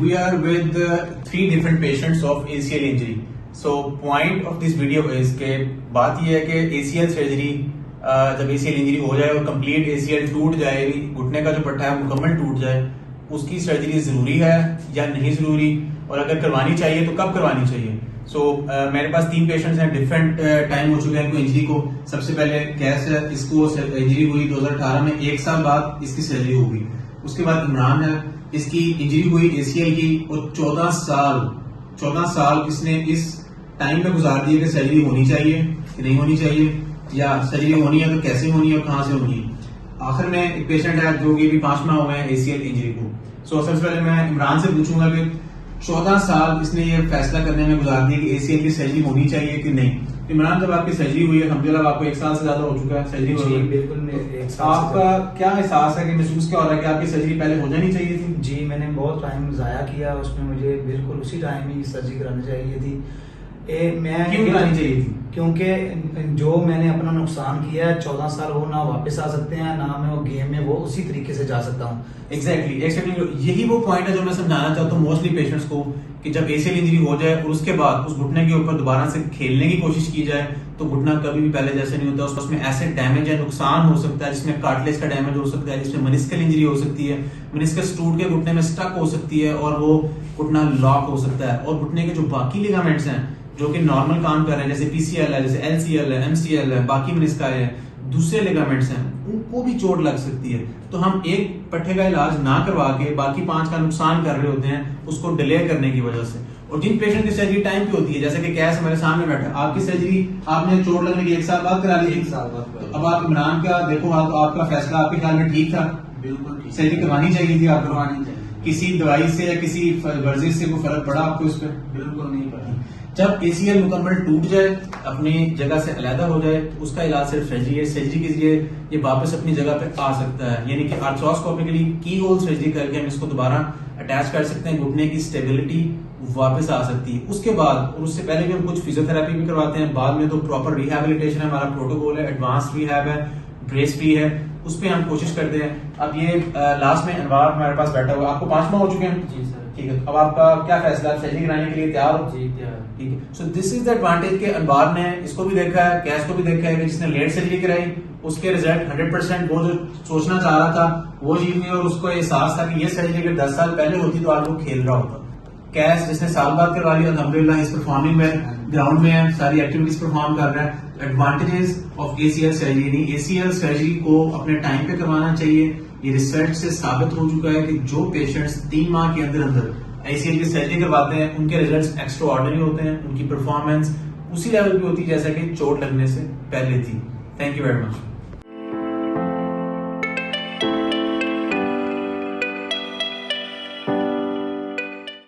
we are with three different patients of ACL injury. So point of this video is कि बात ये है कि ACL सर्जरी जब ACL इंजरी हो जाए और कंप्लीट ACL टूट जाए, घुटने का जो पट्टा है मुकम्मल टूट जाए, उसकी सर्जरी जरूरी है या नहीं जरूरी, और अगर करवानी चाहिए तो कब करवानी चाहिए. सो मेरे पास तीन पेशेंट्स हैं, डिफरेंट टाइम हो चुके हैं इनको इंजरी को. सबसे पहले कैस है, इसको इंजरी हुई 2018 में, 1 साल बाद इसकी सर्जरी होगी. उसके बाद इमरान है, इसकी इंजरी हुई ACL की और 14 साल इसने इस टाइम में गुजार दिए कि सर्जरी होनी चाहिए कि नहीं होनी चाहिए, या सर्जरी होनी है तो कैसे होनी है और कहां से होनी है. आखिर में एक पेशेंट है जो कि भी 5 माह हुए हैं ACL इंजरी को. सो सबसे पहले मैं इमरान से पूछूंगा कि 14 साल इसने ये फैसला करने में गुजार दिए कि ACL की सर्जरी होनी चाहिए कि नहीं. इमरान, जब आपकी सर्जरी हुई है, अल्हम्दुलिल्लाह आपको 1 साल से ज्यादा हो चुका है सर्जरी हो गई. बिल्कुल, एक साल. आपका क्या एहसास है कि महसूस क्या हो रहा है कि आपकी सर्जरी पहले हो जानी चाहिए थी? जी, मैंने बहुत टाइम जाया किया उसमें, मुझे बिल्कुल उसी टाइम ही सर्जरी करानी चाहिए थी. मैं क्यों करानी चाहिए थी? क्योंकि जो मैंने अपना नुकसान किया है 14 साल, वो ना वापस आ सकते हैं, ना मैं वो गेम में वो उसी तरीके से जा सकता हूँ. एग्जैक्टली यही वो पॉइंट है जो मैं समझाना चाहता हूँ मोस्टली पेशेंट्स को, कि जब ACL इंजरी हो जाए और उसके बाद उस घुटने के ऊपर दोबारा से खेलने की कोशिश की जाए तो घुटना कभी भी पहले जैसे नहीं होता. उसमें ऐसे डैमेज या नुकसान हो सकता है जिसमें कार्टिलेज का डैमेज हो सकता है, जिसमें मेनिस्कल इंजरी हो सकती है, मेनिस्कस टूट के घुटने में स्टक हो सकती है और वो घुटना लॉक हो सकता है. और घुटने के जो बाकी लिगामेंट्स हैं जो कि नॉर्मल काम कर रहे हैं, जैसे PCL है, जैसे LCL है, MCL है, बाकी मेनिस्काई है, दूसरे लिगामेंट्स हैं, उनको भी चोट लग सकती है. तो हम एक पट्टे का इलाज ना करवा के बाकी 5 का नुकसान कर रहे होते हैं उसको डिले करने की वजह से. और जिन पेशेंट की सर्जरी टाइम पे होती है, जैसे कि कैस मेरे सामने बैठा, आपकी सर्जरी आपने चोट लगने की 1 साल बाद करा ली. 1 साल बाद. तो अब आप इमरान का देखो, आपका फैसला आपके ख्याल में ठीक था? बिल्कुल ठीक. सर्जरी करवानी चाहिए थी आपको? करवानी चाहिए. किसी दवाई से या किसी वर्जिश से कोई फर्क पड़ा आपको इस पर? बिल्कुल नहीं पड़ा. जब ACL मुकम्मल टूट जाए, अपनी जगह से अलहदा हो जाए, तो उसका इलाज सिर्फ सर्जरी है. सर्जरी के जरिए ये वापस अपनी जगह पे आ सकता है, यानी कि आर्थ्रोस्कोपिकली की होल सर्जरी करके हम इसको दोबारा अटैच कर सकते हैं. घुटने की स्टेबिलिटी वापस आ सकती है. उसके बाद और उससे पहले भी हम कुछ फिजियोथेरेपी भी करवाते हैं. बाद में तो प्रॉपर रिहैबिलिटेशन है, हमारा प्रोटोकॉल है, एडवांस रिहैब है, ब्रेस फ्री है, उस पर हम कोशिश करते हैं. अब ये लास्ट में अनवार हमारे पास बैठा हुआ, आपको 5 माह हो चुके हैं? जी सर. ठीक है, अब आपका क्या फैसला, सर्जरी कराने के लिए तैयार हो? जी तैयार. ठीक है. So this is the advantage के अनवार ने इसको भी देखा है, कैश को भी देखा है कि जिसने लेट सर्जरी कराई उसके रिजल्ट 100% वो जो सोचना चाह रहा था वो चीज नहीं, और उसको एहसास था कि ये सर्जरी अगर 10 साल पहले होती तो आज वो खेल रहा होता. कैश जिसने साल बाद करवा लिया, अल्हम्दुलिल्लाह इस परफॉर्मिंग में, ग्राउंड में है, सारी एक्टिविटीज परफॉर्म कर रहा है. Advantages of ACL surgery. ACL surgery को अपने टाइम पे करवाना चाहिए. ये रिसर्च से साबित हो चुका है कि जो पेशेंट्स 3 माह के अंदर ACL की सर्जरी करवाते हैं उनके रिजल्ट्स एक्स्ट्रा ऑर्डिनरी होते हैं, उनकी परफॉर्मेंस उसी लेवल पे होती है जैसा कि चोट लगने से पहले थी. Thank you very much.